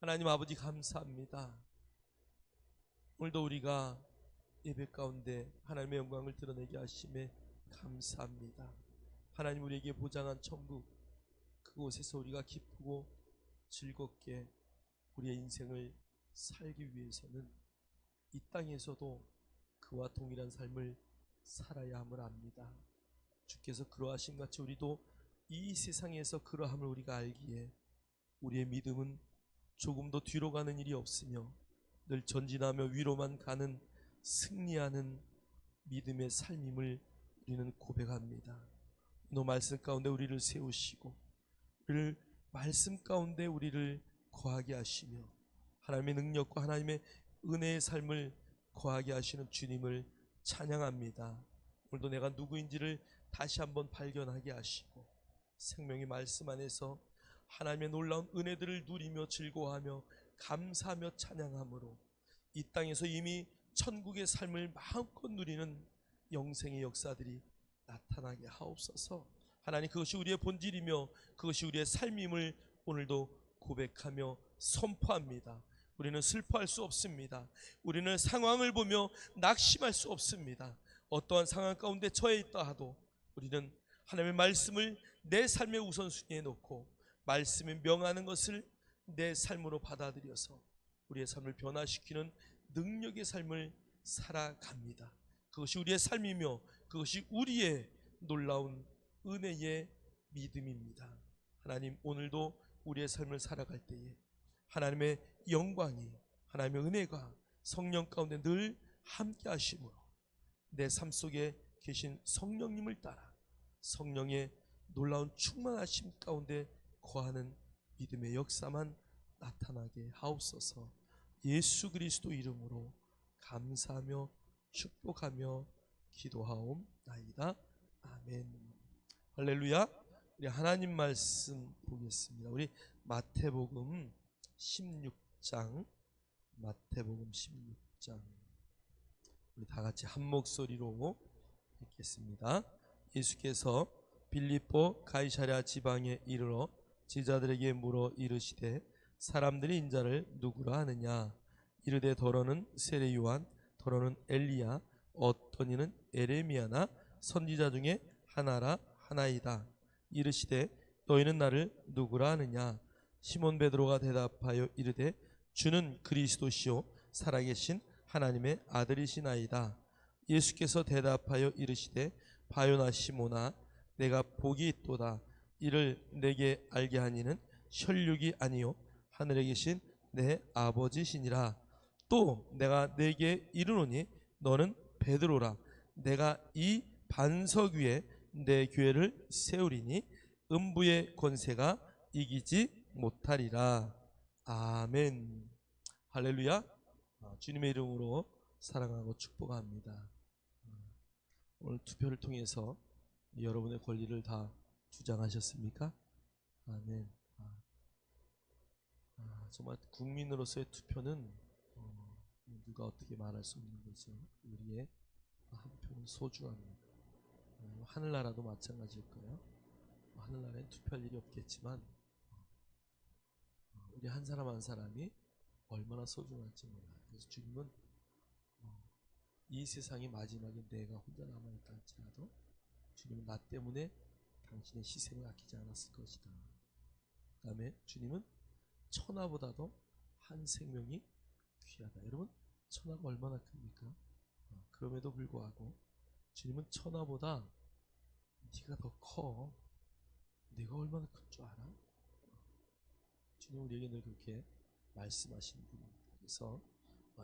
하나님 아버지 감사합니다. 오늘도 우리가 예배 가운데 하나님의 영광을 드러내게 하심에 감사합니다. 하나님 우리에게 보장한 천국, 그곳에서 우리가 기쁘고 즐겁게 우리의 인생을 살기 위해서는 이 땅에서도 그와 동일한 삶을 살아야 함을 압니다. 주께서 그러하신 같이 우리도 이 세상에서 그러함을 우리가 알기에 우리의 믿음은 조금도 뒤로 가는 일이 없으며 늘 전진하며 위로만 가는 승리하는 믿음의 삶임을 우리는 고백합니다. 너 말씀 가운데 우리를 세우시고 우리를 말씀 가운데 우리를 거하게 하시며 하나님의 능력과 하나님의 은혜의 삶을 거하게 하시는 주님을 찬양합니다. 오늘도 내가 누구인지를 다시 한번 발견하게 하시고 생명의 말씀 안에서 하나님의 놀라운 은혜들을 누리며 즐거워하며 감사하며 찬양함으로 이 땅에서 이미 천국의 삶을 마음껏 누리는 영생의 역사들이 나타나게 하옵소서. 하나님, 그것이 우리의 본질이며 그것이 우리의 삶임을 오늘도 고백하며 선포합니다. 우리는 슬퍼할 수 없습니다. 우리는 상황을 보며 낙심할 수 없습니다. 어떠한 상황 가운데 처해 있다 하도 우리는 하나님의 말씀을 내 삶의 우선순위에 놓고 말씀에 명하는 것을 내 삶으로 받아들여서 우리의 삶을 변화시키는 능력의 삶을 살아갑니다. 그것이 우리의 삶이며 그것이 우리의 놀라운 은혜의 믿음입니다. 하나님, 오늘도 우리의 삶을 살아갈 때에 하나님의 영광이, 하나님의 은혜가 성령 가운데 늘 함께 하심으로 내 삶 속에 계신 성령님을 따라 성령의 놀라운 충만하심 가운데 거하는 믿음의 역사만 나타나게 하옵소서. 예수 그리스도 이름으로 감사하며 축복하며 기도하옵나이다. 아멘. 할렐루야. 우리 하나님 말씀 보겠습니다. 우리 마태복음 16장, 마태복음 16장 우리 다 같이 한 목소리로 읽겠습니다. 예수께서 빌립보 가이사랴 지방에 이르러 제자들에게 물어 이르시되 사람들이 인자를 누구라 하느냐? 이르되 더러는 세례 요한, 더러는 엘리야, 어떤 이는 에레미야나 선지자 중에 하나라 하나이다. 이르시되 너희는 나를 누구라 하느냐? 시몬 베드로가 대답하여 이르되 주는 그리스도시요 살아계신 하나님의 아들이시나이다. 예수께서 대답하여 이르시되 바요나 시몬아, 내가 복이 있도다. 이를 내게 알게 하니는 혈육이 아니요 하늘에 계신 내 아버지시니라. 또 내가 내게 이르노니 너는 베드로라. 내가 이 반석 위에 내 교회를 세우리니 음부의 권세가 이기지 못하리라. 아멘. 할렐루야. 주님의 이름으로 사랑하고 축복합니다. 오늘 투표를 통해서 여러분의 권리를 다 주장하셨습니까? 아멘. 정말 국민으로서의 투표는 누가 어떻게 말할 수 없는 거죠. 우리의 한 표는 소중합니다. 하늘나라도 마찬가지일 거예요. 하늘나라에 투표할 일이 없겠지만 우리 한 사람 한 사람이 얼마나 소중할지 몰라요. 그래서 주님은 이 세상이 마지막에 내가 혼자 남아있다 할지라도 주님은 나 때문에 당신의 희생을 아끼지 않았을 것이다. 그 다음에 주님은 천하보다도 한 생명이 귀하다. 여러분, 천하가 얼마나 큽니까? 그럼에도 불구하고 주님은 천하보다 네가 더 커. 네가 얼마나 큰 줄 알아? 주님 우리에게 늘 그렇게 말씀하시는 분입니다. 그래서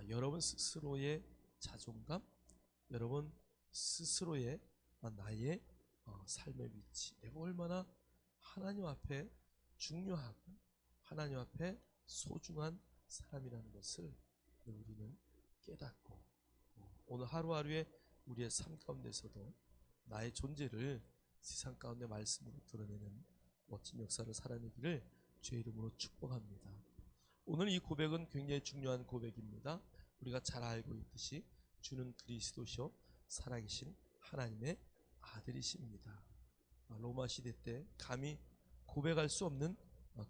여러분 스스로의 자존감, 여러분 스스로의 나의 삶의 위치, 내가 얼마나 하나님 앞에 중요하고 하나님 앞에 소중한 사람이라는 것을 우리는 깨닫고 오늘 하루하루의 우리의 삶 가운데서도 나의 존재를 세상 가운데 말씀으로 드러내는 멋진 역사를 살아내기를 주의 이름으로 축복합니다. 오늘 이 고백은 굉장히 중요한 고백입니다. 우리가 잘 알고 있듯이 주는 그리스도시요 살아계신 하나님의 아들이십니다. 로마 시대 때 감히 고백할 수 없는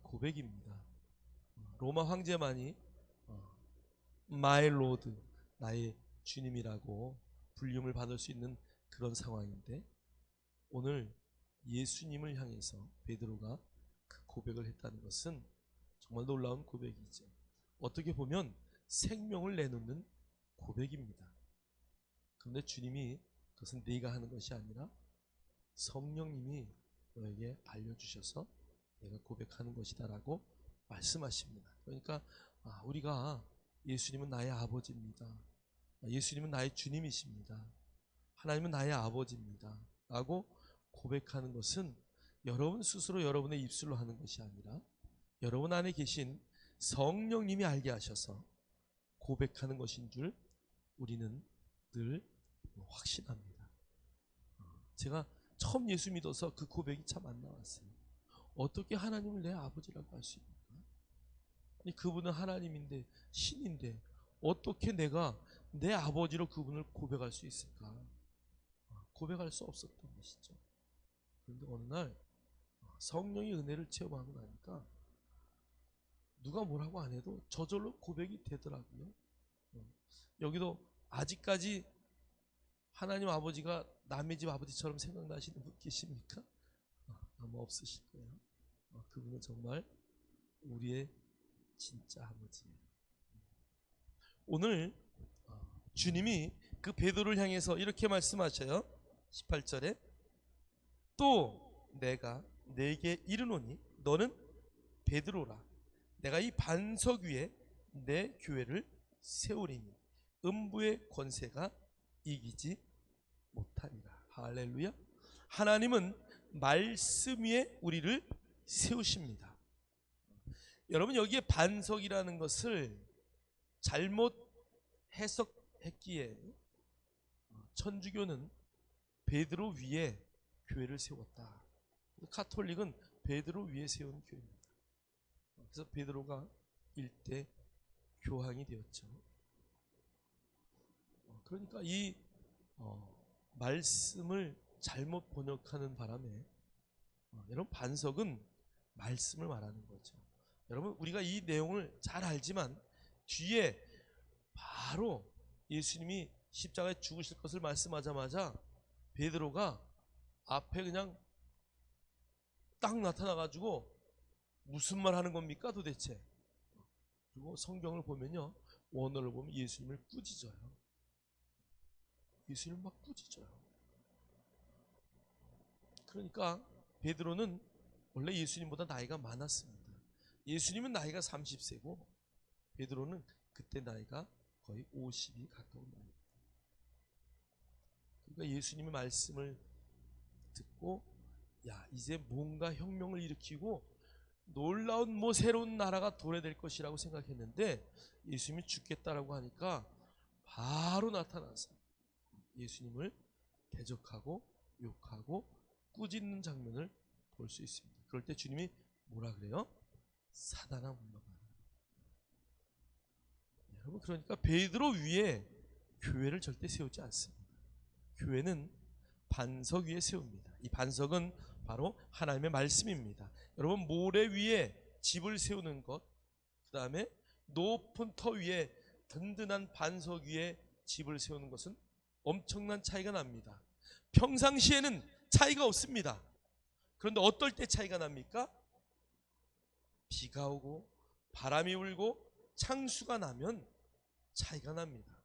고백입니다. 로마 황제만이 마이 로드, 나의 주님이라고 불림을 받을 수 있는 그런 상황인데, 오늘 예수님을 향해서 베드로가 그 고백을 했다는 것은 정말 놀라운 고백이죠. 어떻게 보면 생명을 내놓는 고백입니다. 그런데 주님이 그것은 네가 하는 것이 아니라 성령님이 너에게 알려주셔서 내가 고백하는 것이다 라고 말씀하십니다. 그러니까 우리가 예수님은 나의 아버지입니다, 예수님은 나의 주님이십니다, 하나님은 나의 아버지입니다 라고 고백하는 것은 여러분 스스로 여러분의 입술로 하는 것이 아니라 여러분 안에 계신 성령님이 알게 하셔서 고백하는 것인 줄 우리는 늘 확신합니다. 제가 처음 예수 믿어서 그 고백이 참 안 나왔어요. 어떻게 하나님을 내 아버지라고 할 수 있는가? 아니, 그분은 하나님인데, 신인데 어떻게 내가 내 아버지로 그분을 고백할 수 있을까? 고백할 수 없었던 것이죠. 그런데 어느 날 성령의 은혜를 체험하고 나니까 누가 뭐라고 안 해도 저절로 고백이 되더라고요. 여기도 아직까지 하나님 아버지가 남의 집 아버지처럼 생각나시는 분 계십니까? 아마 없으실 거예요. 그분은 정말 우리의 진짜 아버지예요. 오늘 주님이 그 베드로를 향해서 이렇게 말씀하셔요. 18절에 또 내가 네게 이르노니 너는 베드로라. 내가 이 반석 위에 내 교회를 세우리니 음부의 권세가 이기지 못하리라. 할렐루야. 하나님은 말씀 위에 우리를 세우십니다. 여러분, 여기에 반석이라는 것을 잘못 해석했기에 천주교는 베드로 위에 교회를 세웠다. 가톨릭은 베드로 위에 세운 교회입니다. 그래서 베드로가 일대 교황이 되었죠. 그러니까 이 말씀을 잘못 번역하는 바람에 여러분, 반석은 말씀을 말하는 거죠. 여러분, 우리가 이 내용을 잘 알지만 뒤에 바로 예수님이 십자가에 죽으실 것을 말씀하자마자 베드로가 앞에 그냥 딱 나타나가지고 무슨 말 하는 겁니까 도대체? 그리고 성경을 보면요, 원어를 보면 예수님을 꾸짖어요. 예수님을 막 꾸짖어요. 그러니까 베드로는 원래 예수님보다 나이가 많았습니다. 예수님은 나이가 30세고 베드로는 그때 나이가 거의 50이 가까운 나이입니다. 그러니까 예수님의 말씀을 듣고 이제 뭔가 혁명을 일으키고 놀라운 새로운 나라가 도래될 것이라고 생각했는데 예수님이 죽겠다라고 하니까 바로 나타나서 예수님을 대적하고 욕하고 꾸짖는 장면을 볼 수 있습니다. 그럴 때 주님이 뭐라 그래요? 사단아 물러가라. 여러분, 그러니까 베드로 위에 교회를 절대 세우지 않습니다. 교회는 반석 위에 세웁니다. 이 반석은 바로 하나님의 말씀입니다. 여러분, 모래 위에 집을 세우는 것, 그 다음에 높은 터 위에 든든한 반석 위에 집을 세우는 것은 엄청난 차이가 납니다. 평상시에는 차이가 없습니다. 그런데 어떨 때 차이가 납니까? 비가 오고 바람이 불고 창수가 나면 차이가 납니다.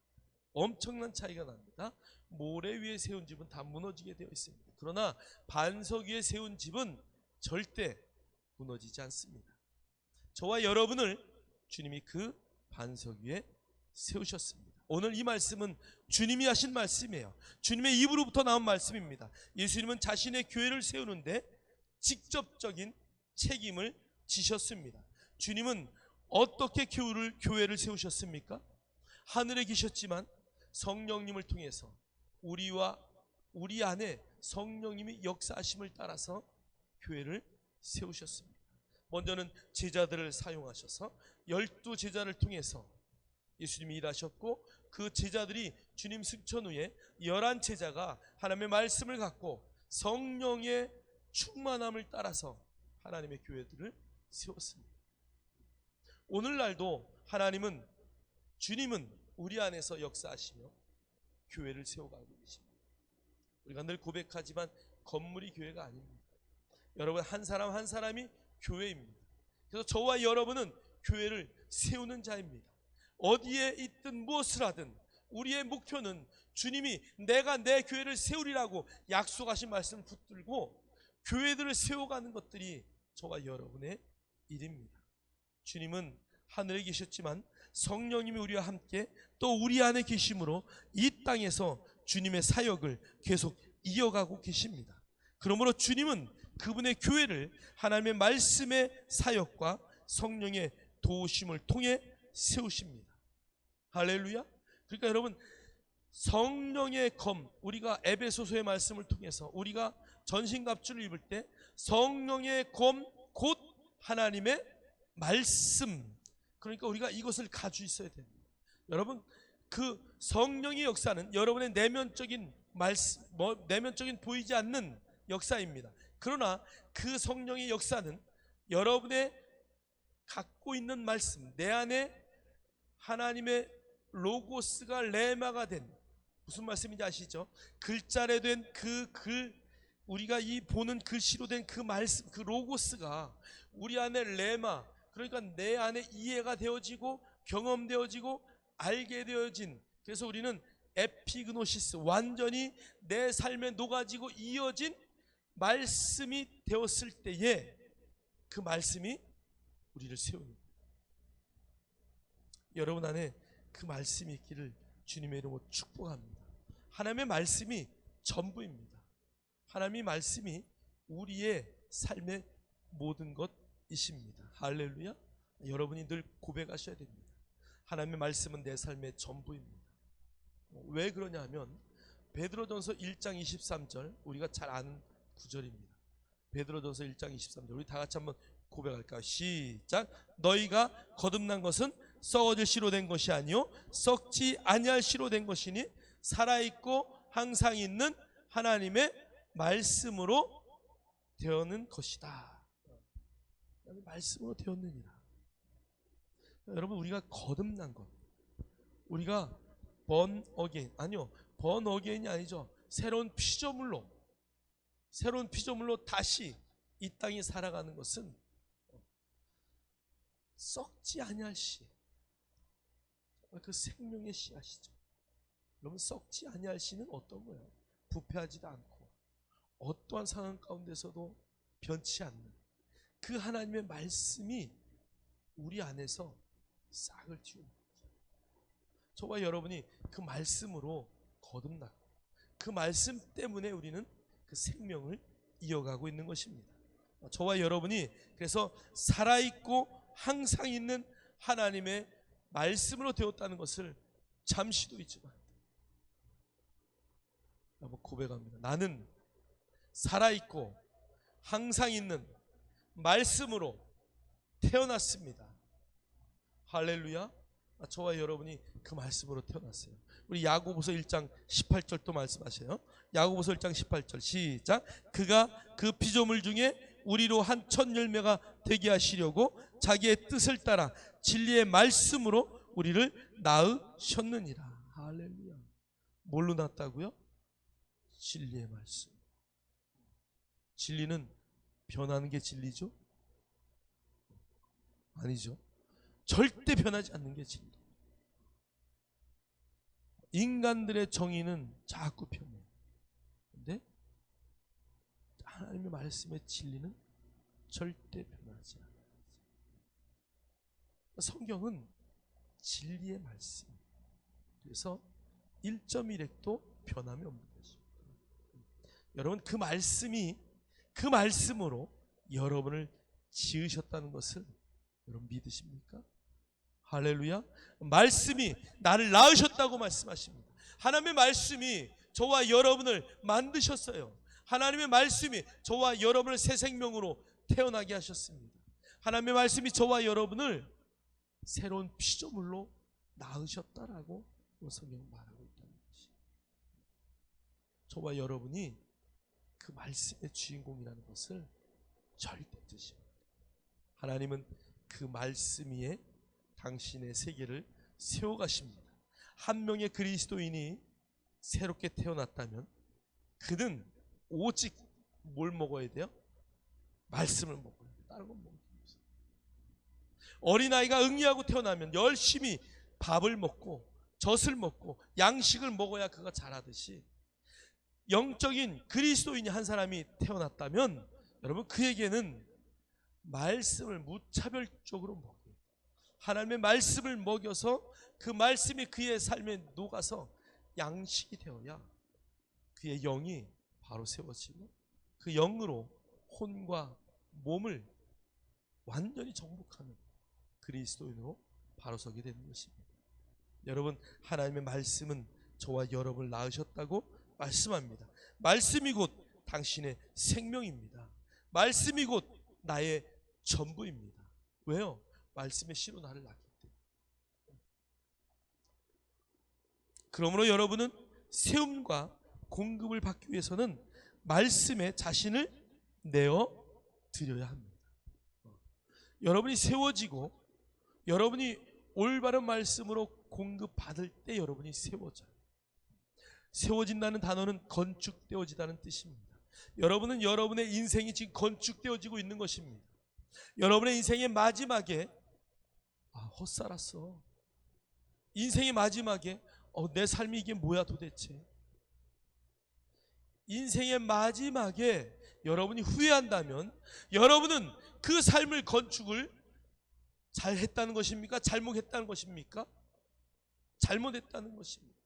엄청난 차이가 납니다. 모래 위에 세운 집은 다 무너지게 되어 있습니다. 그러나 반석 위에 세운 집은 절대 무너지지 않습니다. 저와 여러분을 주님이 그 반석 위에 세우셨습니다. 오늘 이 말씀은 주님이 하신 말씀이에요. 주님의 입으로부터 나온 말씀입니다. 예수님은 자신의 교회를 세우는데 직접적인 책임을 지셨습니다. 주님은 어떻게 교회를 세우셨습니까? 하늘에 계셨지만 성령님을 통해서 우리 안에 성령님이 역사하심을 따라서 교회를 세우셨습니다. 먼저는 제자들을 사용하셔서 12제자를 통해서 예수님이 일하셨고, 그 제자들이 주님 승천 후에 11제자가 하나님의 말씀을 갖고 성령의 충만함을 따라서 하나님의 교회들을 세웠습니다. 오늘날도 하나님은, 주님은 우리 안에서 역사하시며 교회를 세워가고 계십니다. 우리가 늘 고백하지만 건물이 교회가 아닙니다. 여러분 한 사람 한 사람이 교회입니다. 그래서 저와 여러분은 교회를 세우는 자입니다. 어디에 있든 무엇을 하든 우리의 목표는 주님이 내가 내 교회를 세우리라고 약속하신 말씀을 붙들고 교회들을 세워가는 것들이 저와 여러분의 일입니다. 주님은 하늘에 계셨지만 성령님이 우리와 함께 또 우리 안에 계심으로 이 땅에서 주님의 사역을 계속 이어가고 계십니다. 그러므로 주님은 그분의 교회를 하나님의 말씀의 사역과 성령의 도우심을 통해 세우십니다. 할렐루야. 그러니까 여러분, 성령의 검, 우리가 에베소서의 말씀을 통해서 우리가 전신갑주를 입을 때 성령의 검 곧 하나님의 말씀, 그러니까 우리가 이것을 가지고 있어야 됩니다. 여러분, 그 성령의 역사는 여러분의 내면적인 말씀, 내면적인 보이지 않는 역사입니다. 그러나 그 성령의 역사는 여러분의 갖고 있는 말씀, 내 안에 하나님의 로고스가 레마가 된, 무슨 말씀인지 아시죠? 글자로 된 그 글, 우리가 이 보는 글씨로 된 그 말씀, 그 로고스가 우리 안에 레마, 그러니까 내 안에 이해가 되어지고 경험되어지고 알게 되어진, 그래서 우리는 에피그노시스, 완전히 내 삶에 녹아지고 이어진 말씀이 되었을 때에 그 말씀이 우리를 세웁니다. 여러분 안에 그 말씀이 있기를 주님의 이름으로 축복합니다. 하나님의 말씀이 전부입니다. 하나님의 말씀이 우리의 삶의 모든 것이십니다. 할렐루야. 여러분이 늘 고백하셔야 됩니다. 하나님의 말씀은 내 삶의 전부입니다. 왜 그러냐 하면 베드로전서 1장 23절, 우리가 잘 아는 구절입니다. 베드로전서 1장 23절, 우리 다 같이 한번 고백할까요? 시작. 너희가 거듭난 것은 썩어질 씨로 된 것이 아니요 썩지 아니할 씨로 된 것이니 살아있고 항상 있는 하나님의 말씀으로 되었는 것이다. 말씀으로 되었느니라. 여러분, 우리가 거듭난 것, 우리가 born again, 아니요 born again이 아니죠. 새로운 피조물로 다시 이 땅에 살아가는 것은 썩지 아니할 씨, 그 생명의 씨앗이죠. 여러분, 썩지 아니할 씨는 어떤 거예요? 부패하지도 않고 어떠한 상황 가운데서도 변치 않는 그 하나님의 말씀이 우리 안에서 싹을 틔웁니다. 저와 여러분이 그 말씀으로 거듭났고 그 말씀 때문에 우리는 그 생명을 이어가고 있는 것입니다. 저와 여러분이 그래서 살아있고 항상 있는 하나님의 말씀으로 되었다는 것을 잠시도 잊지 말아야 돼요. 한번 고백합니다. 나는 살아있고 항상 있는 말씀으로 태어났습니다. 할렐루야. 저와 여러분이 그 말씀으로 태어났어요. 우리 야고보서 1장 18절 또 말씀하세요. 야고보서 1장 18절 시작. 그가 그 피조물 중에 우리로 한 첫 열매가 되게 하시려고 자기의 뜻을 따라 진리의 말씀으로 우리를 낳으셨느니라. 할렐루야. 뭘로 낳았다고요? 진리의 말씀. 진리는 변하는 게 진리죠? 아니죠. 절대 변하지 않는 게 진리. 인간들의 정의는 자꾸 변해요. 근데 하나님의 말씀의 진리는 절대 변하지 않아요. 성경은 진리의 말씀. 그래서 1.1핵도 변함이 없는 것입니다. 여러분, 그 말씀이 그 말씀으로 여러분을 지으셨다는 것을 여러분 믿으십니까? 할렐루야. 말씀이 나를 낳으셨다고 말씀하십니다. 하나님의 말씀이 저와 여러분을 만드셨어요. 하나님의 말씀이 저와 여러분을 새 생명으로 태어나게 하셨습니다. 하나님의 말씀이 저와 여러분을 새로운 피조물로 낳으셨다라고 성경은 말하고 있다는 것이, 저와 여러분이 그 말씀의 주인공이라는 것을 절대 잊으시면, 하나님은 그 말씀 위에 당신의 세계를 세워가십니다. 한 명의 그리스도인이 새롭게 태어났다면 그는 오직 뭘 먹어야 돼요? 말씀을 먹어야 돼요. 다른 건 먹어야 돼요. 어린아이가 응이하고 태어나면 열심히 밥을 먹고 젖을 먹고 양식을 먹어야 그가 자라듯이 영적인 그리스도인이 한 사람이 태어났다면 여러분 그에게는 말씀을 무차별적으로 먹어요. 하나님의 말씀을 먹여서 그 말씀이 그의 삶에 녹아서 양식이 되어야 그의 영이 바로 세워지고 그 영으로 혼과 몸을 완전히 정복하는 그리스도인으로 바로 서게 되는 것입니다. 여러분 하나님의 말씀은 저와 여러분을 낳으셨다고 말씀합니다. 말씀이 곧 당신의 생명입니다. 말씀이 곧 나의 전부입니다. 왜요? 말씀의 씨로 나를 낳기 때문에. 그러므로 여러분은 세움과 공급을 받기 위해서는 말씀에 자신을 내어 드려야 합니다. 여러분이 세워지고 여러분이 올바른 말씀으로 공급받을 때 여러분이 세워져요. 세워진다는 단어는 건축되어지다는 뜻입니다. 여러분은 여러분의 인생이 지금 건축되어지고 있는 것입니다. 여러분의 인생의 마지막에 헛살았어. 인생의 마지막에 내 삶이 이게 뭐야 도대체. 인생의 마지막에 여러분이 후회한다면 여러분은 그 삶을 건축을 잘했다는 것입니까? 잘못했다는 것입니까? 잘못했다는 것입니다.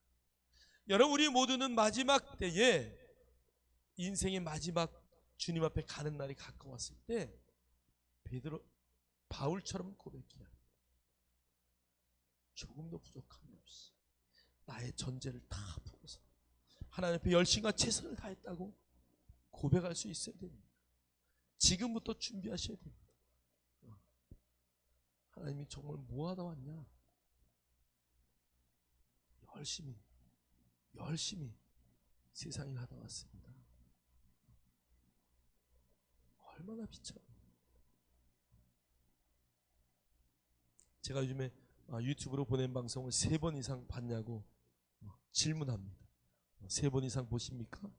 여러분 우리 모두는 마지막 때에 인생의 마지막 주님 앞에 가는 날이 가까웠을 때 바울처럼 고백해야 합니다. 조금도 부족함이 없이 나의 전제를 다 풀어서 하나님 앞에 열심과 최선을 다했다고 고백할 수 있어야 됩니다. 지금부터 준비하셔야 됩니다. 하나님이 정말 뭐하다 왔냐? 열심히 세상에 하다 왔습니다. 얼마나 비참해. 제가 요즘에 유튜브로 보낸 방송을 3번 이상 봤냐고 질문합니다. 3번 이상 보십니까?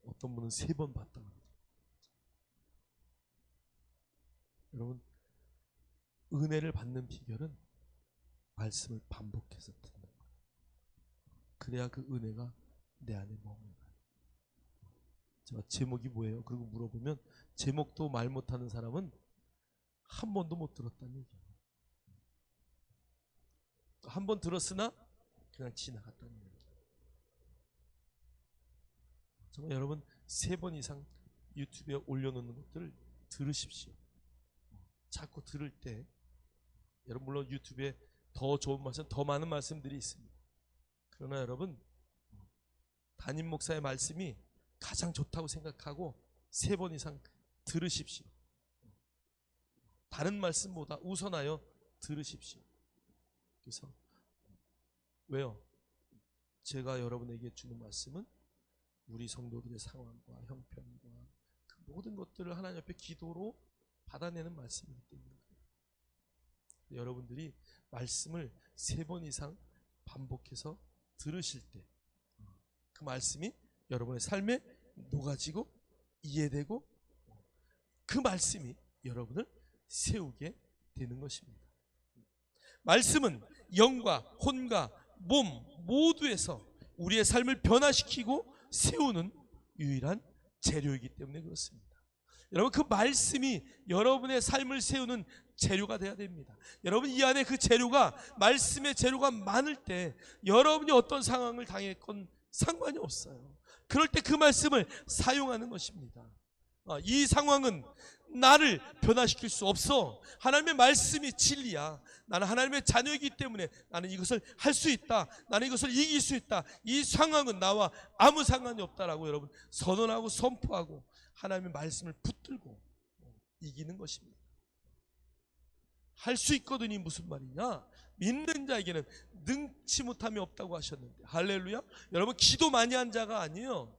어떤 분은 3번 봤다고 합니다. 여러분 은혜를 받는 비결은 말씀을 반복해서 듣는 거예요. 그래야 그 은혜가 내 안에 머물러요. 제가 제목이 뭐예요? 그리고 물어보면 제목도 말 못하는 사람은 한 번도 못 들었다는 얘기예요. 한 번 들었으나 그냥 지나갔다는 얘기예요. 정말 여러분 3번 이상 유튜브에 올려놓는 것들을 들으십시오. 자꾸 들을 때 여러분 물론 유튜브에 더 좋은 말씀, 더 많은 말씀들이 있습니다. 그러나 여러분 담임 목사의 말씀이 가장 좋다고 생각하고 3번 이상 들으십시오. 다른 말씀보다 우선하여 들으십시오. 그래서 왜요? 제가 여러분에게 주는 말씀은 우리 성도들의 상황과 형편과 그 모든 것들을 하나님 앞에 기도로 받아내는 말씀이기 때문에 여러분들이 말씀을 3번 이상 반복해서 들으실 때 그 말씀이 여러분의 삶에 녹아지고 이해되고 그 말씀이 여러분을 세우게 되는 것입니다. 말씀은 영과 혼과 몸 모두에서 우리의 삶을 변화시키고 세우는 유일한 재료이기 때문에 그렇습니다. 여러분 그 말씀이 여러분의 삶을 세우는 재료가 되어야 됩니다. 여러분 이 안에 그 재료가 말씀의 재료가 많을 때 여러분이 어떤 상황을 당했건 상관이 없어요. 그럴 때 그 말씀을 사용하는 것입니다. 이 상황은 나를 변화시킬 수 없어. 하나님의 말씀이 진리야. 나는 하나님의 자녀이기 때문에 나는 이것을 할 수 있다. 나는 이것을 이길 수 있다. 이 상황은 나와 아무 상관이 없다라고 여러분 선언하고 선포하고 하나님의 말씀을 붙들고 이기는 것입니다. 할 수 있거든이 무슨 말이냐? 믿는 자에게는 능치 못함이 없다고 하셨는데 할렐루야. 여러분 기도 많이 한 자가 아니에요.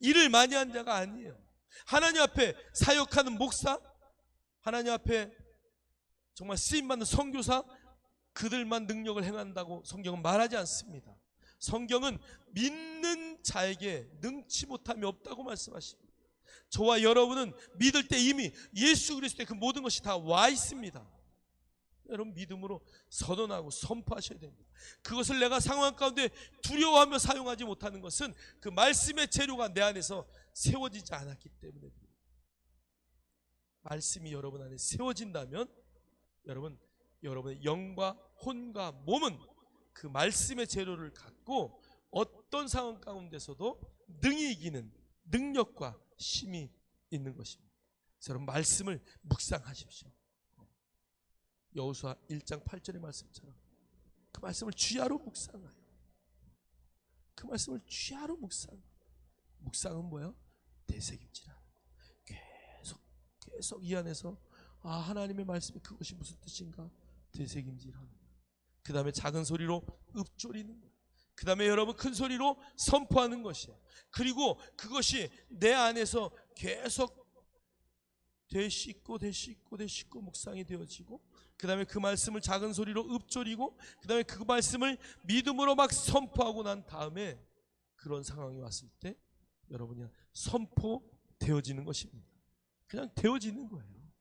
일을 많이 한 자가 아니에요. 하나님 앞에 사역하는 목사, 하나님 앞에 정말 쓰임받는 선교사, 그들만 능력을 행한다고 성경은 말하지 않습니다. 성경은 믿는 자에게 능치 못함이 없다고 말씀하십니다. 저와 여러분은 믿을 때 이미 예수 그리스도의 그 모든 것이 다 와 있습니다. 여러분 믿음으로 선언하고 선포하셔야 됩니다. 그것을 내가 상황 가운데 두려워하며 사용하지 못하는 것은 그 말씀의 재료가 내 안에서 세워지지 않았기 때문에, 말씀이 여러분 안에 세워진다면 여러분의 영과 혼과 몸은 그 말씀의 재료를 갖고 어떤 상황 가운데서도 능히 이기는 능력과 힘이 있는 것입니다. 그래서 여러분 말씀을 묵상하십시오. 여호수아 1장 8절의 말씀처럼 그 말씀을 주야로 묵상하여, 그 말씀을 주야로 묵상은 뭐예요? 되새김질하는 거예요. 계속 이 안에서 하나님의 말씀이 그것이 무슨 뜻인가 되새김질하는 거예요. 그 다음에 작은 소리로 읊조리는 거예요. 그 다음에 여러분 큰 소리로 선포하는 것이에요. 그리고 그것이 내 안에서 계속 되씹고 묵상이 되어지고, 그 다음에 그 말씀을 작은 소리로 읊조리고, 그 다음에 그 말씀을 믿음으로 막 선포하고 난 다음에 그런 상황이 왔을 때 여러분이 선포되어지는 것입니다. 그냥 되어지는 거예요.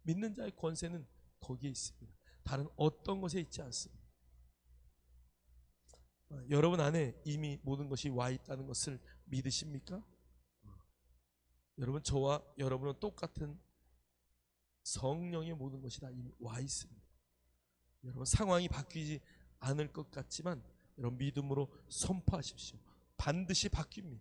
믿는 자의 권세는 거기에 있습니다. 다른 어떤 것에 있지 않습니다. 여러분 안에 이미 모든 것이 와 있다는 것을 믿으십니까? 여러분, 저와 여러분은 똑같은 성령의 모든 것이 다 이미 와 있습니다. 여러분 상황이 바뀌지 않을 것 같지만 여러분 믿음으로 선포하십시오. 반드시 바뀝니다.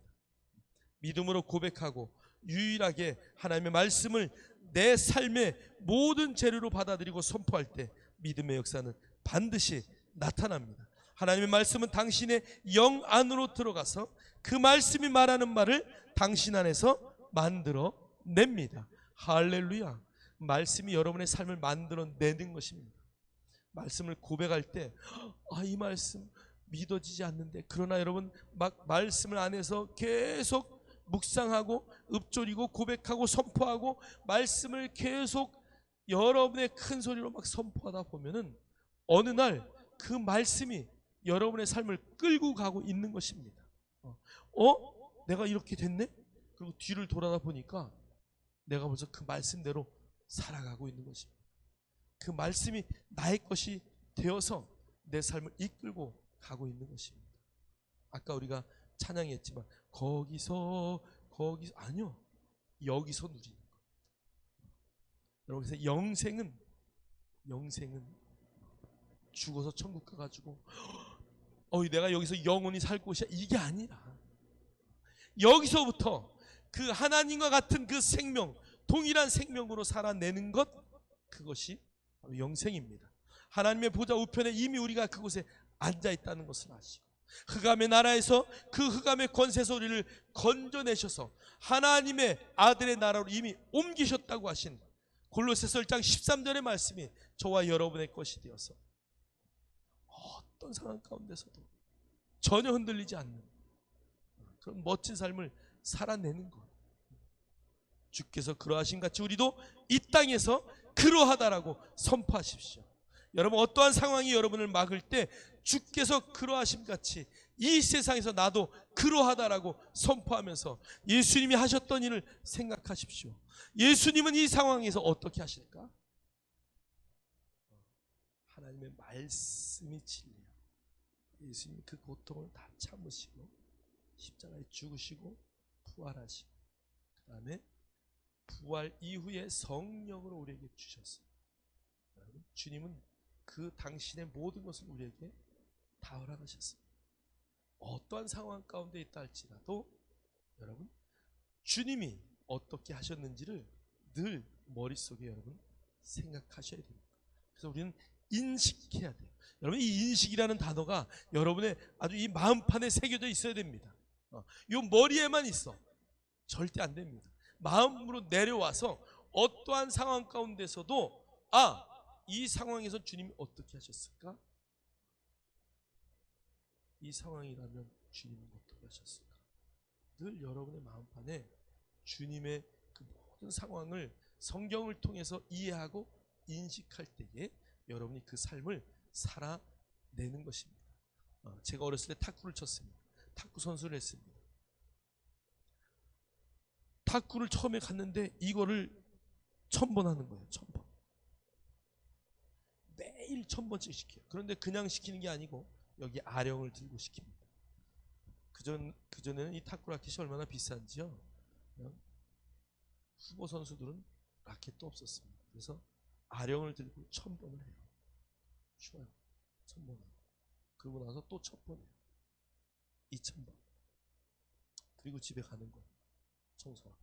믿음으로 고백하고 유일하게 하나님의 말씀을 내 삶의 모든 재료로 받아들이고 선포할 때 믿음의 역사는 반드시 나타납니다. 하나님의 말씀은 당신의 영 안으로 들어가서 그 말씀이 말하는 말을 당신 안에서 만들어 냅니다. 할렐루야. 말씀이 여러분의 삶을 만들어내는 것입니다. 말씀을 고백할 때 이 말씀 믿어지지 않는데, 그러나 여러분 막 말씀을 안에서 계속 묵상하고 읊조리고 고백하고 선포하고 말씀을 계속 여러분의 큰 소리로 막 선포하다 보면은 어느 날 그 말씀이 여러분의 삶을 끌고 가고 있는 것입니다. 내가 이렇게 됐네? 그리고 뒤를 돌아다 보니까 내가 벌써 그 말씀대로 살아가고 있는 것입니다. 그 말씀이 나의 것이 되어서 내 삶을 이끌고 가고 있는 것입니다. 아까 우리가 찬양했지만 거기서 아니요, 여기서 누리는 것. 여러분, 그래서 영생은 죽어서 천국 가가지고 내가 여기서 영원히 살 곳이야, 이게 아니라 여기서부터 그 하나님과 같은 그 생명, 동일한 생명으로 살아내는 것, 그것이 바로 영생입니다. 하나님의 보좌 우편에 이미 우리가 그곳에 앉아있다는 것을 아시고 흑암의 나라에서 그 흑암의 권세 소리를 건져내셔서 하나님의 아들의 나라로 이미 옮기셨다고 하신 골로새서 1장 13절의 말씀이 저와 여러분의 것이 되어서 어떤 상황 가운데서도 전혀 흔들리지 않는 그런 멋진 삶을 살아내는 것, 주께서 그러하신 같이 우리도 이 땅에서 그러하다라고 선포하십시오. 여러분, 어떠한 상황이 여러분을 막을 때 주께서 그러하심 같이 이 세상에서 나도 그러하다라고 선포하면서 예수님이 하셨던 일을 생각하십시오. 예수님은 이 상황에서 어떻게 하실까? 하나님의 말씀이 진리야. 예수님이 그 고통을 다 참으시고 십자가에 죽으시고 부활하시고 그 다음에 부활 이후에 성령으로 우리에게 주셨어요. 여러분, 주님은 그 당신의 모든 것을 우리에게 다 허락하셨어요. 어떠한 상황 가운데 있다 할지라도 여러분, 주님이 어떻게 하셨는지를 늘 머릿속에 여러분 생각하셔야 됩니다. 그래서 우리는 인식해야 돼요. 여러분, 이 인식이라는 단어가 여러분의 아주 이 마음판에 새겨져 있어야 됩니다. 이 머리에만 있어 절대 안 됩니다. 마음으로 내려와서 어떠한 상황 가운데서도 이 상황에서 주님이 어떻게 하셨을까? 이 상황이라면 주님은 어떻게 하셨을까? 늘 여러분의 마음판에 주님의 그 모든 상황을 성경을 통해서 이해하고 인식할 때에 여러분이 그 삶을 살아내는 것입니다. 제가 어렸을 때 탁구를 쳤습니다. 탁구 선수를 했습니다. 탁구를 처음에 갔는데 이거를 1000번 하는 거예요. 1000번. 매일 1000번씩 시켜요. 그런데 그냥 시키는 게 아니고 여기 아령을 들고 시킵니다. 그전에는 이 탁구 라켓이 얼마나 비싼지요. 후보 선수들은 라켓도 없었습니다. 그래서 아령을 들고 1000번을 해요. 쉬워요. 1000번 하고. 그러고 나서 또 1000번 해요. 2000번. 그리고 집에 가는 거예요. 청소하고.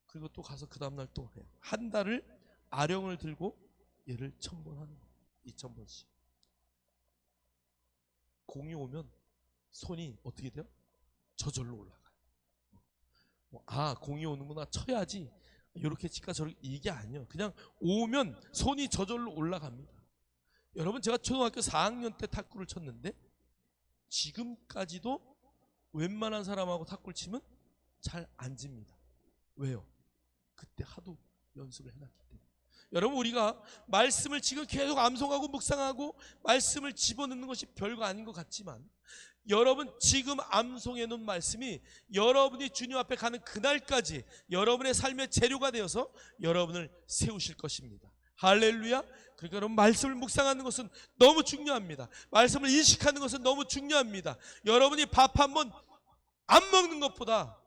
그리고 또 가서 그 다음날 또 해요. 한 달을 아령을 들고 얘를 1000번 하는 거예요. 2000번씩. 공이 오면 손이 어떻게 돼요? 저절로 올라가요. 공이 오는구나, 쳐야지, 이렇게 칠까 저렇게, 이게 아니에요. 그냥 오면 손이 저절로 올라갑니다. 여러분, 제가 초등학교 4학년 때 탁구를 쳤는데 지금까지도 웬만한 사람하고 탁구를 치면 잘 안 집니다. 왜요? 그때 하도 연습을 해놨기 때문에. 여러분, 우리가 말씀을 지금 계속 암송하고 묵상하고 말씀을 집어넣는 것이 별거 아닌 것 같지만, 여러분 지금 암송해 놓은 말씀이 여러분이 주님 앞에 가는 그날까지 여러분의 삶의 재료가 되어서 여러분을 세우실 것입니다. 할렐루야. 그러니까 여러분, 말씀을 묵상하는 것은 너무 중요합니다. 말씀을 인식하는 것은 너무 중요합니다. 여러분이 밥 한 번 안 먹는 것보다,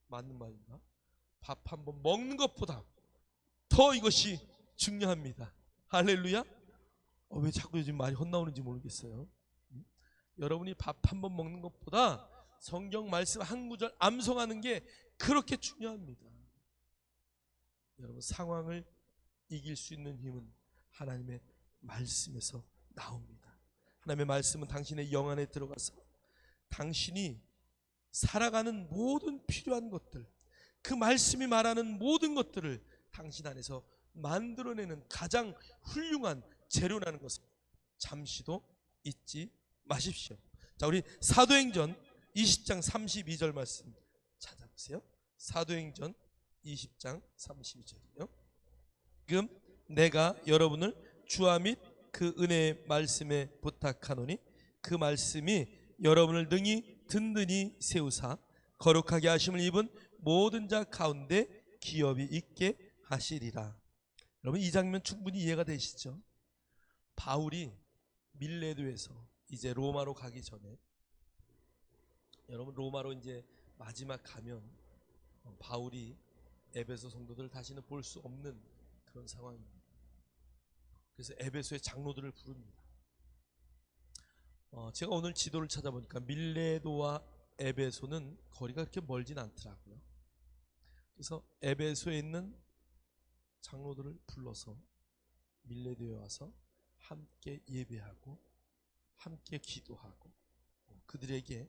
맞는 말인가? 밥 한 번 먹는 것보다 더 이것이 중요합니다. 할렐루야. 왜 자꾸 요즘 말이 헛나오는지 모르겠어요. 여러분이 밥 한 번 먹는 것보다 성경 말씀 한 구절 암송하는 게 그렇게 중요합니다. 여러분, 상황을 이길 수 있는 힘은 하나님의 말씀에서 나옵니다. 하나님의 말씀은 당신의 영 안에 들어가서 당신이 살아가는 모든 필요한 것들, 그 말씀이 말하는 모든 것들을 당신 안에서 만들어내는 가장 훌륭한 재료라는 것을 잠시도 잊지 마십시오. 자, 우리 사도행전 20장 32절 말씀 찾아보세요. 사도행전 20장 32절이요. 지금 내가 여러분을 주와 및 그 은혜의 말씀에 부탁하노니 그 말씀이 여러분을 능히 든든히 세우사 거룩하게 하심을 입은 모든 자 가운데 기업이 있게 하시리라. 여러분, 이 장면 충분히 이해가 되시죠? 바울이 밀레도에서 이제 로마로 가기 전에, 여러분 로마로 이제 마지막 가면 바울이 에베소 성도들을 다시는 볼 수 없는 그런 상황입니다. 그래서 에베소의 장로들을 부릅니다. 제가 오늘 지도를 찾아보니까 밀레도와 에베소는 거리가 그렇게 멀진 않더라고요. 그래서 에베소에 있는 장로들을 불러서 밀레도에 와서 함께 예배하고 함께 기도하고, 그들에게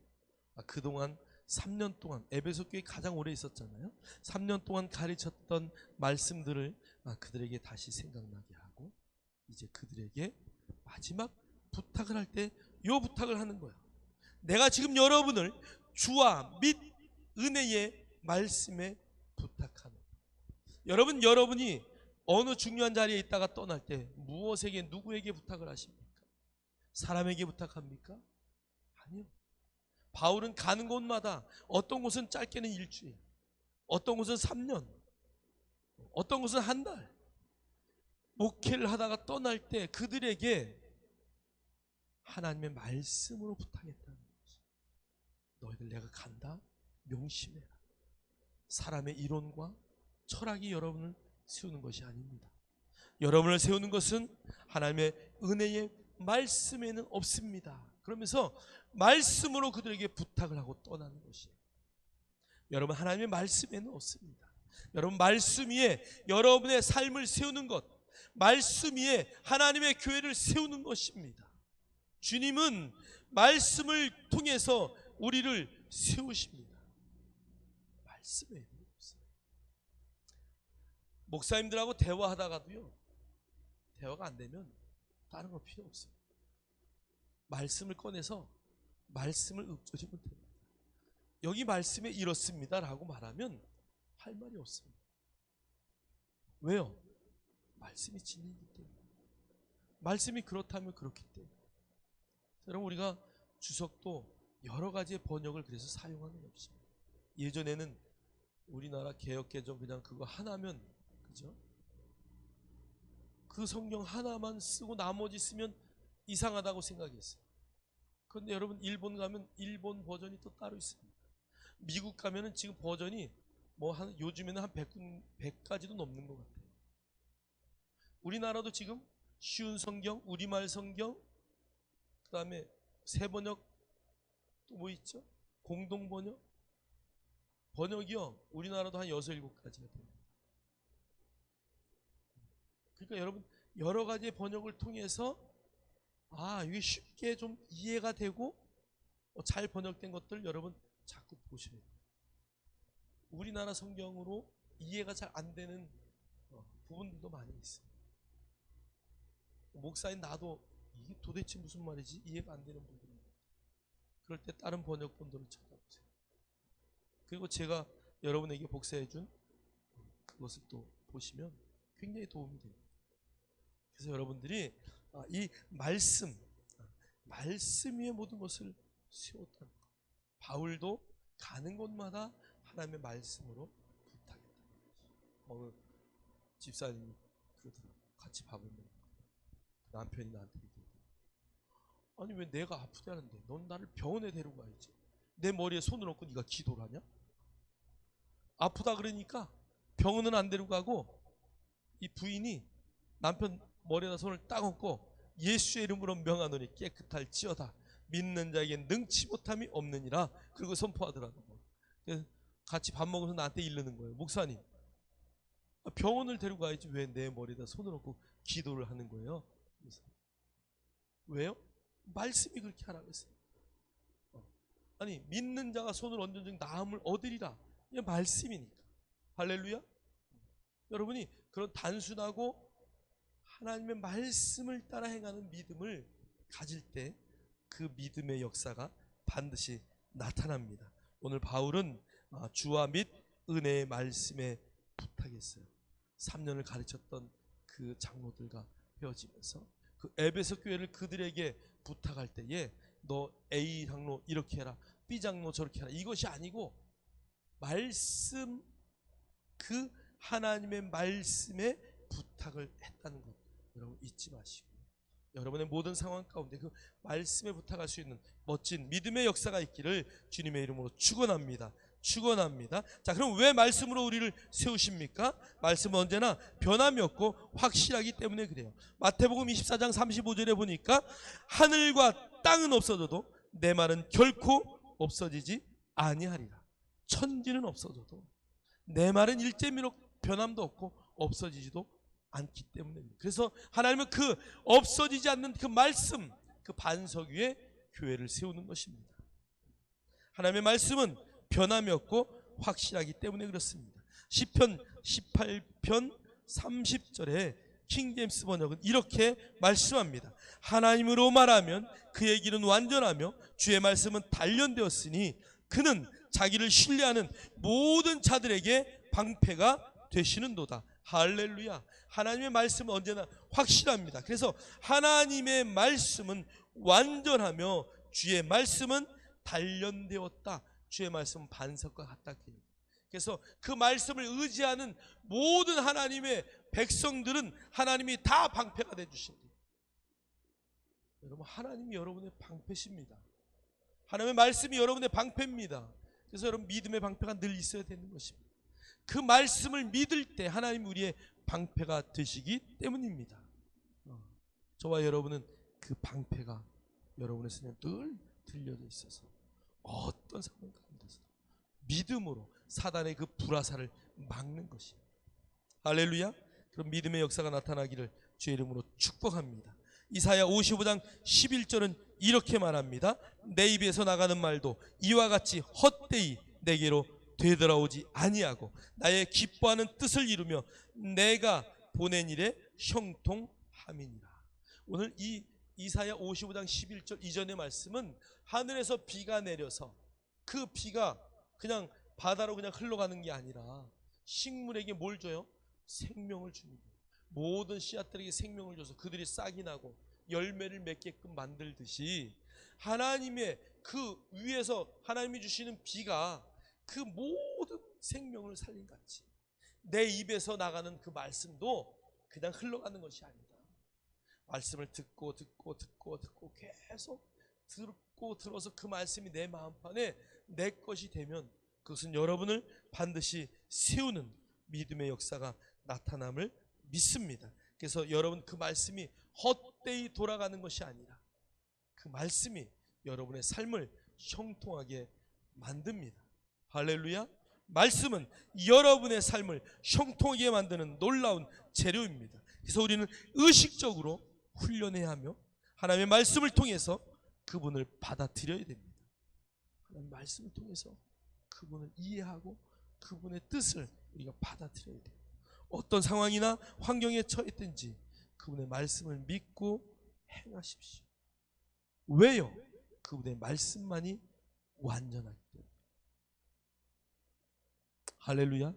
그동안 3년 동안 에베소 교회에 가장 오래 있었잖아요. 3년 동안 가르쳤던 말씀들을 그들에게 다시 생각나게 하고, 이제 그들에게 마지막 부탁을 할 때 이 부탁을 하는 거야. 내가 지금 여러분을 주와 및 은혜의 말씀에 부탁하는, 여러분, 여러분이 어느 중요한 자리에 있다가 떠날 때 무엇에게, 누구에게 부탁을 하십니까? 사람에게 부탁합니까? 아니요. 바울은 가는 곳마다 어떤 곳은 짧게는 일주일, 어떤 곳은 3년, 어떤 곳은 한 달 목회를 하다가 떠날 때 그들에게 하나님의 말씀으로 부탁했다는 거지. 너희들 내가 간다, 명심해라. 사람의 이론과 철학이 여러분을 세우는 것이 아닙니다. 여러분을 세우는 것은 하나님의 은혜의 말씀에는 없습니다. 그러면서 말씀으로 그들에게 부탁을 하고 떠나는 것이에요. 여러분, 하나님의 말씀에는 없습니다. 여러분, 말씀 위에 여러분의 삶을 세우는 것, 말씀 위에 하나님의 교회를 세우는 것입니다. 주님은 말씀을 통해서 우리를 세우십니다. 말씀에는 없어요. 목사님들하고 대화하다가도요, 대화가 안 되면 다른 거 필요 없어요. 말씀을 꺼내서 말씀을 읊조리면 됩니다. 여기 말씀에 이렇습니다 라고 말하면 할 말이 없습니다. 왜요? 말씀이 진리이기 때문에. 말씀이 그렇다면 그렇기 때문에. 여러분, 우리가 주석도 여러 가지의 번역을 그래서 사용하는 것입니다. 예전에는 우리나라 개역개정 그냥 그거 하나면, 그죠? 그 성경 하나만 쓰고 나머지 쓰면 이상하다고 생각했어요. 그런데 여러분, 일본 가면 일본 버전이 또 따로 있습니다. 미국 가면은 지금 버전이 뭐 요즘에는 한 100가지도 넘는 것 같아요. 우리나라도 지금 쉬운 성경, 우리말 성경, 그 다음에 새 번역, 또 뭐 있죠? 공동 번역? 번역이요, 우리나라도 한 6, 7가지가 됩니다. 그러니까 여러분, 여러 가지의 번역을 통해서 이게 쉽게 좀 이해가 되고 잘 번역된 것들 여러분 자꾸 보셔야 돼요. 우리나라 성경으로 이해가 잘 안 되는 부분들도 많이 있어요. 목사인 나도 이게 도대체 무슨 말이지? 이해가 안 되는 부분이. 그럴 때 다른 번역본들을 찾아보세요. 그리고 제가 여러분에게 복사해준 그것을 또 보시면 굉장히 도움이 됩니다. 그래서 여러분들이 이 말씀 위에 모든 것을 세웠다는 것. 바울도 가는 곳마다 하나님의 말씀으로 부탁했다. 집사님이 그러더라고요. 같이 밥을 먹고 남편이 나한테 얘기했더니, 아니 왜 내가 아프다는데 넌 나를 병원에 데리고 가야지. 내 머리에 손을 얹고 네가 기도를 하냐? 아프다 그러니까 병원은 안 데리고 가고 이 부인이 남편 머리에다 손을 딱 얹고 예수의 이름으로 명하노니 깨끗할지어다. 믿는 자에겐 능치 못함이 없느니라. 그리고 선포하더라고요. 같이 밥 먹으면서 나한테 이르는 거예요. 목사님, 병원을 데리고 가야지 왜 내 머리에다 손을 얹고 기도를 하는 거예요? 그래서 왜요? 말씀이 그렇게 하라고 했어요. 아니, 믿는 자가 손을 얹은 즉 나음을 얻으리라. 이게 말씀이니까. 할렐루야. 여러분이 그런 단순하고 하나님의 말씀을 따라 행하는 믿음을 가질 때 그 믿음의 역사가 반드시 나타납니다. 오늘 바울은 주와 및 은혜의 말씀에 부탁했어요. 3년을 가르쳤던 그 장로들과 헤어지면서 그 에베소 교회를 그들에게 부탁할 때에 너 A 장로 이렇게 해라, B 장로 저렇게 해라, 이것이 아니고 말씀, 그 하나님의 말씀에 부탁을 했다는 것 여러분 잊지 마시고, 여러분의 모든 상황 가운데 그 말씀에 부탁할 수 있는 멋진 믿음의 역사가 있기를 주님의 이름으로 축원합니다. 축원합니다. 자, 그럼 왜 말씀으로 우리를 세우십니까? 말씀은 언제나 변함이 없고 확실하기 때문에 그래요. 마태복음 24장 35절에 보니까 하늘과 땅은 없어져도 내 말은 결코 없어지지 아니하리라. 천지는 없어져도 내 말은 일제미로 변함도 없고 없어지지도 않기 때문에. 그래서 하나님은 그 없어지지 않는 그 말씀, 그 반석 위에 교회를 세우는 것입니다. 하나님의 말씀은 변함이 없고 확실하기 때문에 그렇습니다. 시편 18편 30절에 킹제임스 번역은 이렇게 말씀합니다. 하나님으로 말하면 그의 길은 완전하며 주의 말씀은 단련되었으니 그는 자기를 신뢰하는 모든 자들에게 방패가 되시는도다. 할렐루야. 하나님의 말씀은 언제나 확실합니다. 그래서 하나님의 말씀은 완전하며 주의 말씀은 단련되었다. 주의 말씀은 반석과 같다. 그래서 그 말씀을 의지하는 모든 하나님의 백성들은 하나님이 다 방패가 되주신다. 여러분, 하나님이 여러분의 방패십니다. 하나님의 말씀이 여러분의 방패입니다. 그래서 여러분, 믿음의 방패가 늘 있어야 되는 것입니다. 그 말씀을 믿을 때 하나님이 우리의 방패가 되시기 때문입니다. 저와 여러분은 그 방패가 여러분의 손에 늘 들려져 있어서 어떤 상황 가운데서 믿음으로 사단의 그 불화살을 막는 것입니다. 할렐루야. 그럼 믿음의 역사가 나타나기를 주의 이름으로 축복합니다. 이사야 55장 11절은 이렇게 말합니다. 내 입에서 나가는 말도 이와 같이 헛되이 내게로 되돌아오지 아니하고 나의 기뻐하는 뜻을 이루며 내가 보낸 일에 형통함이니라. 오늘 이 이사야 55장 11절 이전의 말씀은 하늘에서 비가 내려서 그 비가 그냥 바다로 그냥 흘러가는 게 아니라 식물에게 뭘 줘요? 생명을 주는 거예요. 모든 씨앗들에게 생명을 줘서 그들이 싹이 나고 열매를 맺게끔 만들듯이 하나님의 그 위에서 하나님이 주시는 비가 그 모든 생명을 살린 같이 내 입에서 나가는 그 말씀도 그냥 흘러가는 것이 아니다. 말씀을 듣고 계속 듣고 들어서 그 말씀이 내 마음판에 내 것이 되면 그것은 여러분을 반드시 세우는 믿음의 역사가 나타남을 믿습니다. 그래서 여러분 그 말씀이 헛되이 돌아가는 것이 아니라 그 말씀이 여러분의 삶을 형통하게 만듭니다. 할렐루야. 말씀은 여러분의 삶을 형통하게 만드는 놀라운 재료입니다. 그래서 우리는 의식적으로 훈련해야 하며 하나님의 말씀을 통해서 그분을 받아들여야 됩니다. 하나님의 말씀을 통해서 그분을 이해하고 그분의 뜻을 우리가 받아들여야 돼요. 어떤 상황이나 환경에 처했든지 그분의 말씀을 믿고 행하십시오. 왜요? 그분의 말씀만이 완전하기 때문에. 할렐루야.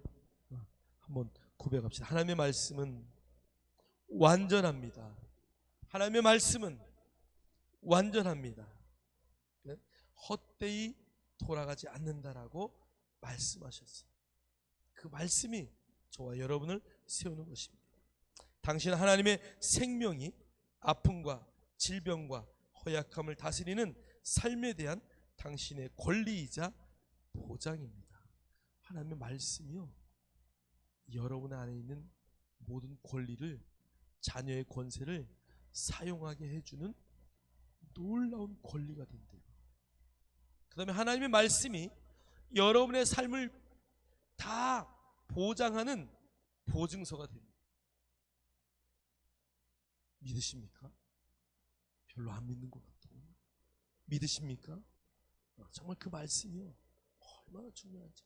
한번 고백합시다. 하나님의 말씀은 완전합니다. 하나님의 말씀은 완전합니다. 헛되이 돌아가지 않는다라고 말씀하셨어요. 그 말씀이 저와 여러분을 세우는 것입니다. 당신 하나님의 생명이 아픔과 질병과 허약함을 다스리는 삶에 대한 당신의 권리이자 보장입니다. 하나님의 말씀이요, 여러분 안에 있는 모든 권리를, 자녀의 권세를 사용하게 해주는 놀라운 권리가 된대요. 그 다음에 하나님의 말씀이 여러분의 삶을 다 보장하는 보증서가 됩니다. 믿으십니까? 별로 안 믿는 것 같아요. 믿으십니까? 정말 그 말씀이요, 얼마나 중요한지.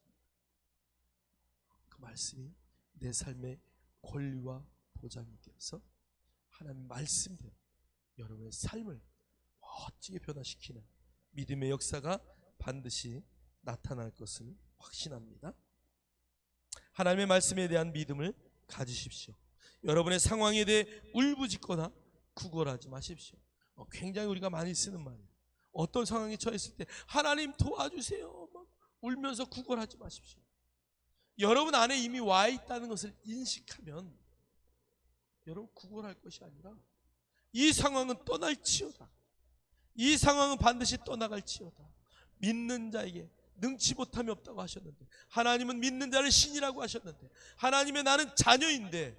그 말씀이 내 삶의 권리와 보장이 되어서 하나님 말씀대로 여러분의 삶을 멋지게 변화시키는 믿음의 역사가 반드시 나타날 것을 확신합니다. 하나님의 말씀에 대한 믿음을 가지십시오. 여러분의 상황에 대해 울부짖거나 구걸하지 마십시오. 굉장히 우리가 많이 쓰는 말이에요. 어떤 상황에 처했을 때 하나님 도와주세요 막 울면서 구걸하지 마십시오. 여러분 안에 이미 와 있다는 것을 인식하면 여러분 구걸할 것이 아니라 이 상황은 떠날지어다, 이 상황은 반드시 떠나갈지어다. 믿는 자에게 능치 못함이 없다고 하셨는데, 하나님은 믿는 자를 신이라고 하셨는데, 하나님의 나는 자녀인데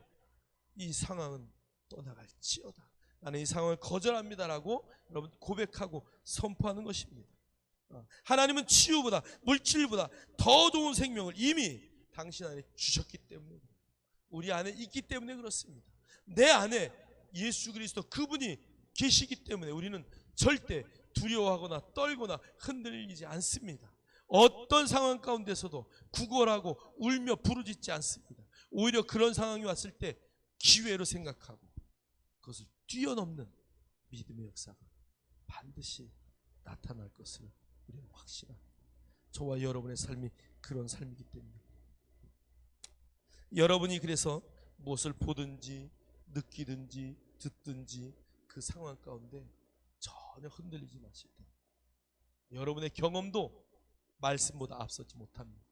이 상황은 떠나갈지어다, 나는 이 상황을 거절합니다라고 여러분 고백하고 선포하는 것입니다. 하나님은 치유보다 물질보다 더 좋은 생명을 이미 당신 안에 주셨기 때문에, 우리 안에 있기 때문에 그렇습니다. 내 안에 예수 그리스도 그분이 계시기 때문에 우리는 절대 두려워하거나 떨거나 흔들리지 않습니다. 어떤 상황 가운데서도 구걸하고 울며 부르짖지 않습니다. 오히려 그런 상황이 왔을 때 기회로 생각하고 그것을 뛰어넘는 믿음의 역사가 반드시 나타날 것을 우리는 확신합니다. 저와 여러분의 삶이 그런 삶이기 때문에 여러분이 그래서 무엇을 보든지 느끼든지 듣든지 그 상황 가운데 전혀 흔들리지 마실 때 여러분의 경험도 말씀보다 앞서지 못합니다.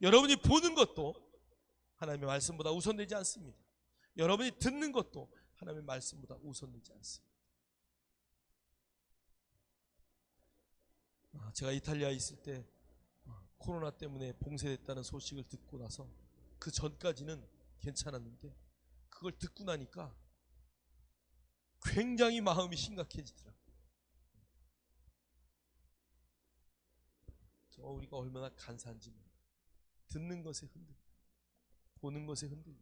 여러분이 보는 것도 하나님의 말씀보다 우선되지 않습니다. 여러분이 듣는 것도 하나님의 말씀보다 우선되지 않습니다. 제가 이탈리아에 있을 때 코로나 때문에 봉쇄됐다는 소식을 듣고 나서 그 전까지는 괜찮았는데 그걸 듣고 나니까 굉장히 마음이 심각해지더라고요. 우리가 얼마나 간사한지 몰라요. 듣는 것에 흔들려, 보는 것에 흔들려,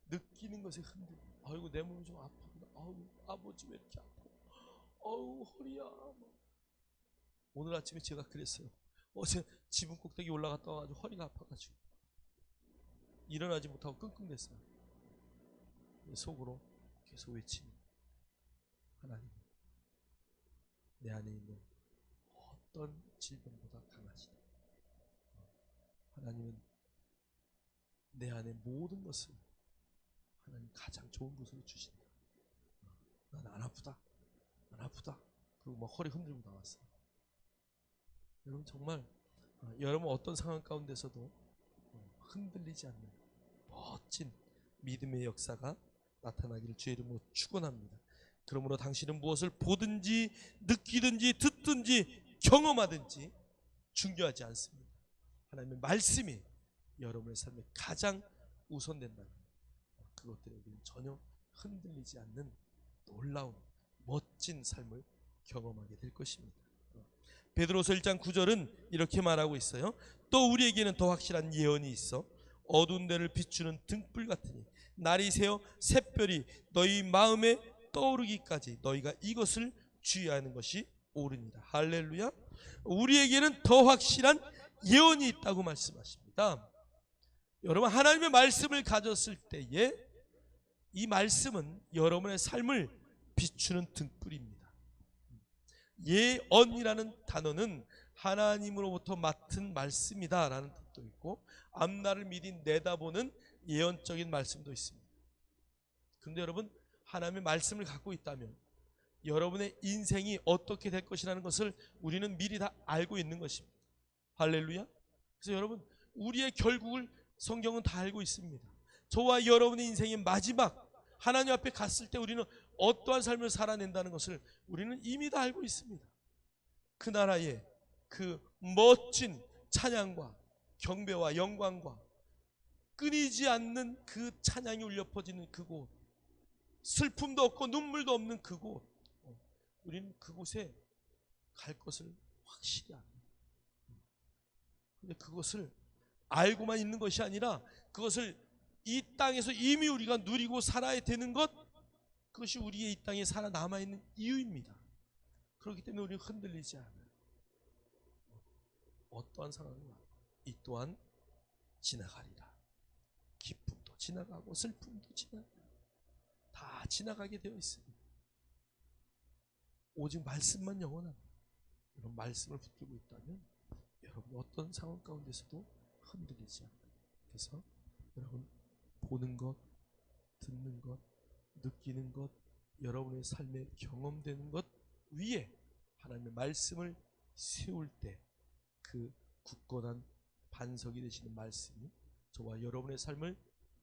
느끼는 것에 흔들려. 아이고 내 몸이 좀 아프구나. 아우 아버지 왜 이렇게 아파. 아우 허리야. 오늘 아침에 제가 그랬어요. 어제 지붕 꼭대기 올라갔다 와가지고 허리가 아파가지고 일어나지 못하고 끙끙댔어요. 속으로 계속 외칩니다. 하나님, 내 안에 있는 어떤 질병보다 강하시다. 하나님은 내 안에 모든 것을 하나님 가장 좋은 것으로 주신다. 난 안 아프다, 안 아프다. 그리고 막 허리 흔들고 나왔어요. 여러분 정말 여러분 어떤 상황 가운데서도 흔들리지 않는 멋진 믿음의 역사가 나타나기를 주의 이름으로 축원합니다. 그러므로 당신은 무엇을 보든지 느끼든지 듣든지 경험하든지 중요하지 않습니다. 하나님의 말씀이 여러분의 삶에 가장 우선된다면 그것들에 우리는 전혀 흔들리지 않는 놀라운 멋진 삶을 경험하게 될 것입니다. 베드로서 1장 9절은 이렇게 말하고 있어요. 또 우리에게는 더 확실한 예언이 있어 어두운 데를 비추는 등불 같으니 날이 새어 샛별이 너희 마음에 떠오르기까지 너희가 이것을 주의하는 것이 옳으니라. 할렐루야. 우리에게는 더 확실한 예언이 있다고 말씀하십니다. 여러분 하나님의 말씀을 가졌을 때에 이 말씀은 여러분의 삶을 비추는 등불입니다. 예언이라는 단어는 하나님으로부터 맡은 말씀이다 라는 뜻도 있고 앞날을 미리 내다보는 예언적인 말씀도 있습니다. 그런데 여러분 하나님의 말씀을 갖고 있다면 여러분의 인생이 어떻게 될 것이라는 것을 우리는 미리 다 알고 있는 것입니다. 할렐루야. 그래서 여러분 우리의 결국을 성경은 다 알고 있습니다. 저와 여러분의 인생의 마지막 하나님 앞에 갔을 때 우리는 어떠한 삶을 살아낸다는 것을 우리는 이미 다 알고 있습니다. 그 나라의 그 멋진 찬양과 경배와 영광과 끊이지 않는 그 찬양이 울려 퍼지는 그곳, 슬픔도 없고 눈물도 없는 그곳, 우리는 그곳에 갈 것을 확실히 압니다. 근데 그것을 알고만 있는 것이 아니라 그것을 이 땅에서 이미 우리가 누리고 살아야 되는 것, 그것이 우리의 이 땅에 살아남아있는 이유입니다. 그렇기 때문에 우리는 흔들리지 않아요. 어떠한 상황이 와도 이 또한 지나가리라. 기쁨도 지나가고 슬픔도 지나가고 다 지나가게 되어 있습니다. 오직 말씀만 영원합니다. 여러분 말씀을 붙들고 있다면 여러분이 어떤 상황 가운데서도 흔들리지 않아요. 그래서 여러분 보는 것, 듣는 것, 느끼는 것, 여러분의 삶에 경험되는 것 위에 하나님의 말씀을 세울 때 그 굳건한 반석이 되시는 말씀이 저와 여러분의 삶을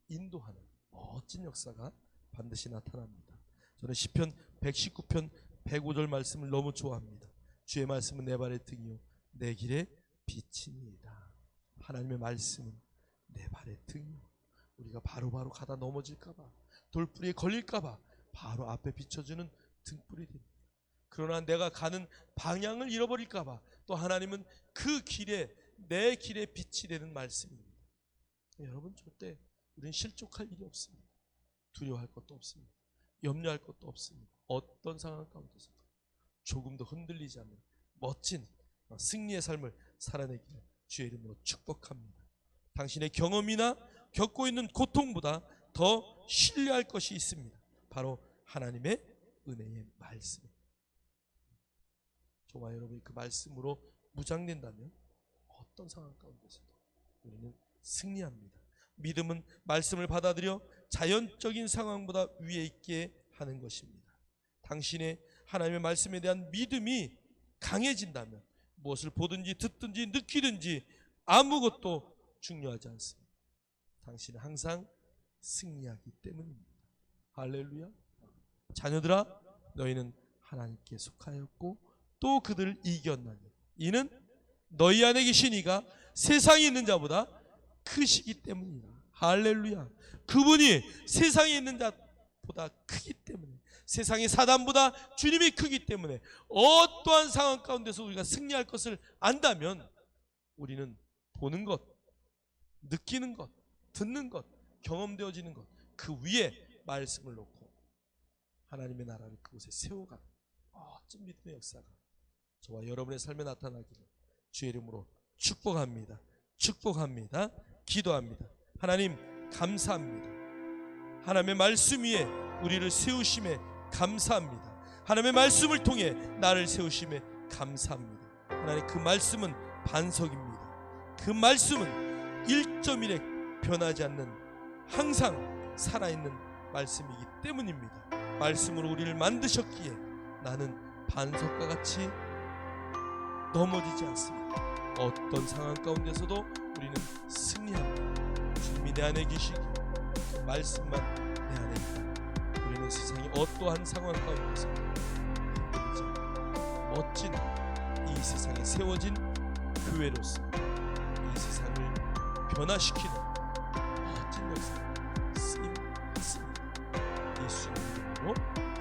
인도하는 멋진 역사가 반드시 나타납니다. 저는 시편 119편 105절 말씀을 너무 좋아합니다. 주의 말씀은 내 발의 등이요 내 길의 빛이니이다. 하나님의 말씀은 내 발의 등이요, 우리가 바로바로 가다 넘어질까봐 돌뿌리에 걸릴까봐 바로 앞에 비춰주는 등불이 됩니다. 그러나 내가 가는 방향을 잃어버릴까봐 또 하나님은 그 길에 내 길에 빛이 되는 말씀입니다. 여러분 절대 우리는 실족할 일이 없습니다. 두려워할 것도 없습니다. 염려할 것도 없습니다. 어떤 상황 가운데서도 조금도 흔들리지 않는 멋진 승리의 삶을 살아내기를 주의 이름으로 축복합니다. 당신의 경험이나 겪고 있는 고통보다 더 신뢰할 것이 있습니다. 바로 하나님의 은혜의 말씀. 저와 여러분이 그 말씀으로 무장된다면 어떤 상황 가운데서도 우리는 승리합니다. 믿음은 말씀을 받아들여 자연적인 상황보다 위에 있게 하는 것입니다. 당신의 하나님의 말씀에 대한 믿음이 강해진다면 무엇을 보든지 듣든지 느끼든지 아무것도 중요하지 않습니다. 당신은 항상 승리하기 때문입니다. 할렐루야. 자녀들아, 너희는 하나님께 속하였고 또 그들을 이겼나니 이는 너희 안에 계신 이가 세상에 있는 자보다 크시기 때문이다. 할렐루야. 그분이 세상에 있는 자보다 크기 때문에, 세상의 사단보다 주님이 크기 때문에 어떠한 상황 가운데서 우리가 승리할 것을 안다면 우리는 보는 것, 느끼는 것, 듣는 것, 경험되어지는 것, 그 위에 말씀을 놓고 하나님의 나라를 그곳에 세워가는 멋진 믿음의 역사가 저와 여러분의 삶에 나타나기를 주의 이름으로 축복합니다. 축복합니다. 기도합니다. 하나님 감사합니다. 하나님의 말씀 위에 우리를 세우심에 감사합니다. 하나님의 말씀을 통해 나를 세우심에 감사합니다. 하나님 그 말씀은 반석입니다. 그 말씀은 1.1의 변하지 않는 항상 살아있는 말씀이기 때문입니다. 말씀으로 우리를 만드셨기에 나는 반석과 같이 넘어지지 않습니다. 어떤 상황 가운데서도 우리는 승리합니다. 주님이 내 안에 계시기에 그 말씀만 내 안에 있다. 우리는 세상의 어떠한 상황 가운데서 흔들리지 않고 멋진 이 세상에 세워진 교회로서 이 세상을 변화시키는 멋진 역사 쓰임 받습니다. 예수님의 이름으로